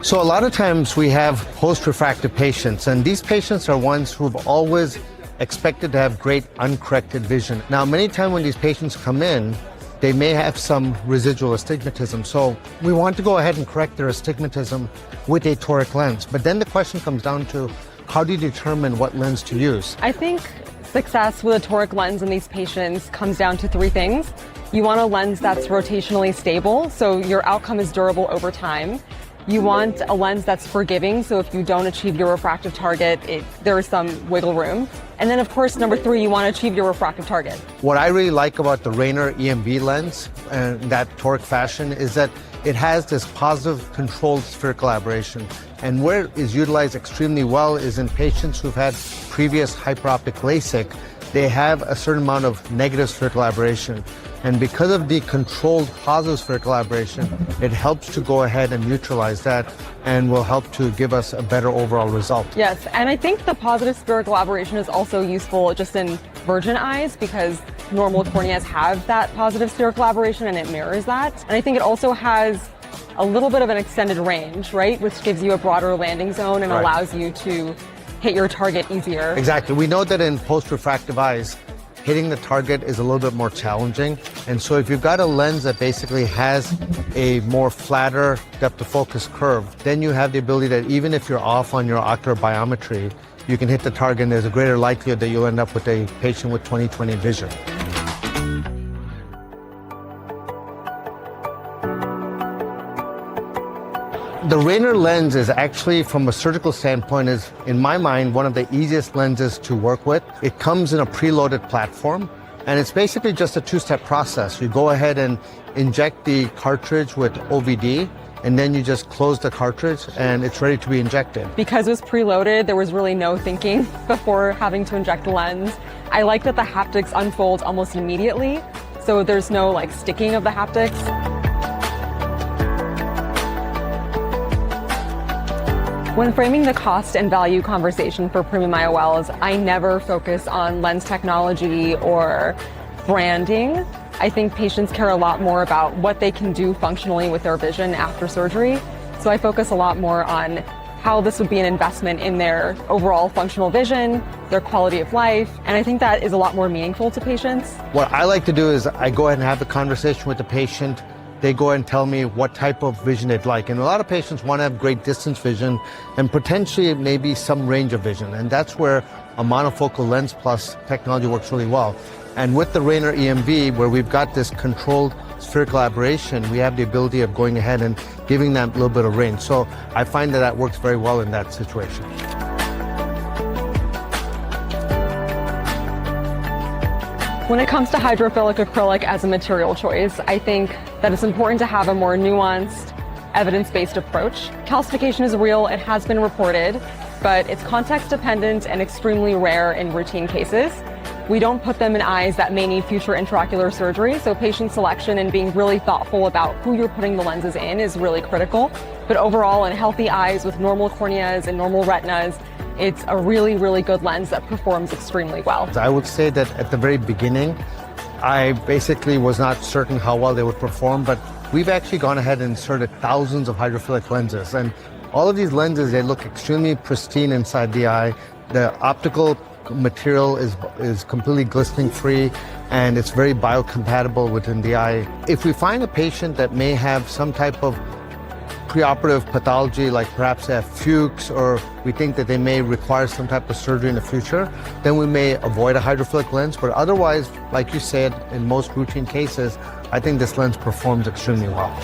So a lot of times we have post-refractive patients, and these patients are ones who've always expected to have great uncorrected vision. Now, many times when these patients come in, they may have some residual astigmatism. So we want to go ahead and correct their astigmatism with a toric lens. But then the question comes down to, how do you determine what lens to use? I think success with a toric lens in these patients comes down to three things. You want a lens that's rotationally stable, so your outcome is durable over time. You want a lens that's forgiving, so if you don't achieve your refractive target, there is some wiggle room. And then, of course, number three, you want to achieve your refractive target. What I really like about the RayOne EMV lens and that toric fashion is that it has this positive controlled spherical aberration. And where it is utilized extremely well is in patients who've had previous hyperopic LASIK. They have a certain amount of negative spherical aberration. And because of the controlled positive spherical aberration, it helps to go ahead and neutralize that and will help to give us a better overall result. Yes, and I think the positive spherical aberration is also useful just in virgin eyes because normal corneas have that positive spherical aberration and it mirrors that. And I think it also has a little bit of an extended range, right? Which gives you a broader landing zone and allows you to hit your target easier. Exactly. We know that in post-refractive eyes, hitting the target is a little bit more challenging. And so if you've got a lens that basically has a more flatter depth of focus curve, then you have the ability that even if you're off on your ocular biometry, you can hit the target and there's a greater likelihood that you'll end up with a patient with 20/20 vision. The RayOne lens is actually, from a surgical standpoint, is, in my mind, one of the easiest lenses to work with. It comes in a preloaded platform, and it's basically just a two-step process. You go ahead and inject the cartridge with OVD, and then you just close the cartridge, and it's ready to be injected. Because it was preloaded, there was really no thinking before having to inject the lens. I like that the haptics unfold almost immediately, so there's no sticking of the haptics. When framing the cost and value conversation for premium IOLs, I never focus on lens technology or branding. I think patients care a lot more about what they can do functionally with their vision after surgery. So I focus a lot more on how this would be an investment in their overall functional vision, their quality of life, and I think that is a lot more meaningful to patients. What I like to do is I go ahead and have a conversation with the patient. They go ahead and tell me what type of vision they'd like. And a lot of patients want to have great distance vision and potentially maybe some range of vision. And that's where a monofocal lens plus technology works really well. And with the RayOne EMV, where we've got this controlled spherical aberration, we have the ability of going ahead and giving them a little bit of range. So I find that works very well in that situation. When it comes to hydrophilic acrylic as a material choice, I think that it's important to have a more nuanced, evidence-based approach. Calcification is real, it has been reported, but it's context-dependent and extremely rare in routine cases. We don't put them in eyes that may need future intraocular surgery, so patient selection and being really thoughtful about who you're putting the lenses in is really critical. But overall, in healthy eyes with normal corneas and normal retinas, it's a really, really good lens that performs extremely well. I would say that at the very beginning, I basically was not certain how well they would perform, but we've actually gone ahead and inserted thousands of hydrophilic lenses. And all of these lenses, they look extremely pristine inside the eye. The optical material is completely glistening free, and it's very biocompatible within the eye. If we find a patient that may have some type of preoperative pathology, like perhaps they have Fuchs, or we think that they may require some type of surgery in the future, then we may avoid a hydrophilic lens. But otherwise, like you said, in most routine cases, I think this lens performs extremely well.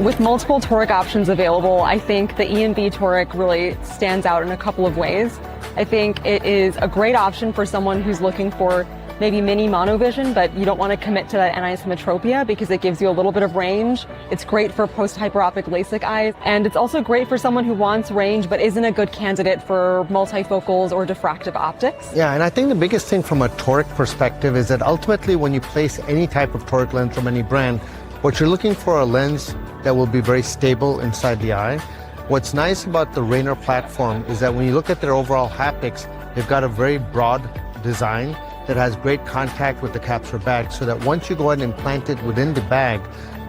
With multiple toric options available, I think the EMV Toric really stands out in a couple of ways. I think it is a great option for someone who's looking for maybe mini monovision, but you don't want to commit to that anisometropia because it gives you a little bit of range. It's great for post-hyperopic LASIK eyes, and it's also great for someone who wants range but isn't a good candidate for multifocals or diffractive optics. Yeah, and I think the biggest thing from a toric perspective is that ultimately when you place any type of toric lens from any brand, what you're looking for are a lens that will be very stable inside the eye. What's nice about the RayOne platform is that when you look at their overall haptics, they've got a very broad design that has great contact with the capsular bag so that once you go ahead and implant it within the bag,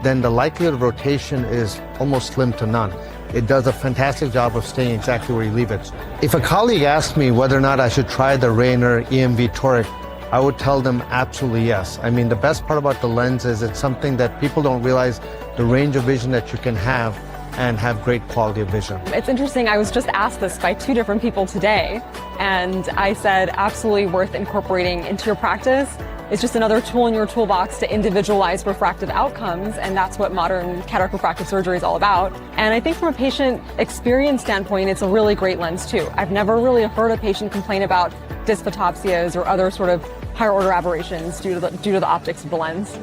then the likelihood of rotation is almost slim to none. It does a fantastic job of staying exactly where you leave it. If a colleague asked me whether or not I should try the RayOne EMV Toric, I would tell them absolutely yes. I mean, the best part about the lens is it's something that people don't realize the range of vision that you can have and have great quality of vision. It's interesting, I was just asked this by two different people today, and I said absolutely worth incorporating into your practice. It's just another tool in your toolbox to individualize refractive outcomes, and that's what modern cataract refractive surgery is all about. And I think from a patient experience standpoint, it's a really great lens too. I've never really heard a patient complain about dysphotopsias or other sort of higher order aberrations due to the optics of the lens.